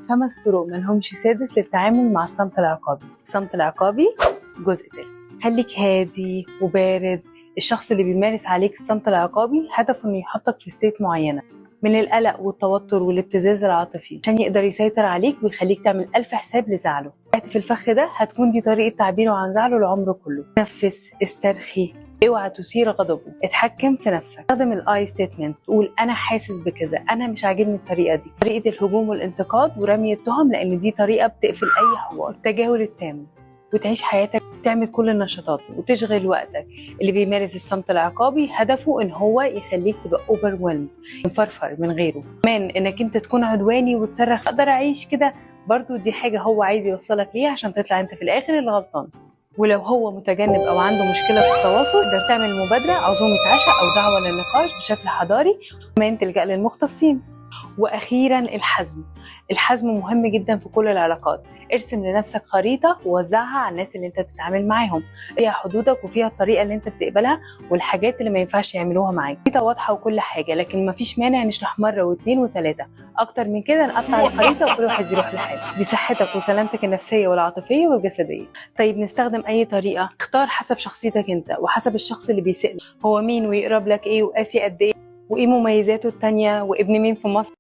5 طرق ملهمش سادس للتعامل مع الصمت العقابي. الصمت العقابي جزء تالت. خليك هادي وبارد. الشخص اللي بيمارس عليك الصمت العقابي هدفه انه يحطك في ستيت معينة من القلق والتوتر والابتزاز العاطفي عشان يقدر يسيطر عليك ويخليك تعمل 1000 حساب لزعله. وقت في الفخ ده هتكون دي طريقة تعبيره عن زعله العمر كله. نفس، استرخي، اوعى تثير غضبه، اتحكم في نفسك. استخدم الاي ستيتمنت، تقول انا حاسس بكذا، انا مش عاجبني الطريقه دي. طريقه الهجوم والانتقاد ورمي التهم، لان دي طريقه بتقفل اي حوار. التجاهل التام، وتعيش حياتك تعمل كل النشاطات وتشغل وقتك. اللي بيمارس الصمت العقابي هدفه ان هو يخليك تبقى اوفرويلم، مفرفر من غيره. كمان انك انت تكون عدواني وتصرخ اقدر اعيش كده، برضو دي حاجه هو عايز يوصلك ليها عشان تطلع انت في الاخر الغلطان. ولو هو متجنب او عنده مشكله في التواصل تقدر تعمل مبادره، عزومه عشاء او دعوه للنقاش بشكل حضاري. كمان تلجأ للمختصين. واخيرا الحزم. الحزم مهم جدا في كل العلاقات. ارسم لنفسك خريطه ووزعها على الناس اللي انت بتتعامل معاهم، فيها حدودك وفيها الطريقه اللي انت بتقبلها والحاجات اللي ما ينفعش يعملوها معاك. خريطه واضحه وكل حاجه، لكن ما فيش مانع نشرح مره واثنين وثلاثه. اكتر من كده نقطع الخريطه وكل واحد يروح لحاله. دي صحتك وسلامتك النفسيه والعاطفيه والجسديه. طيب نستخدم اي طريقه؟ اختار حسب شخصيتك انت وحسب الشخص اللي بيسأل هو مين ويقرب لك ايه وقاسي قد ايه وايه مميزاته التانية وابن مين في مصر.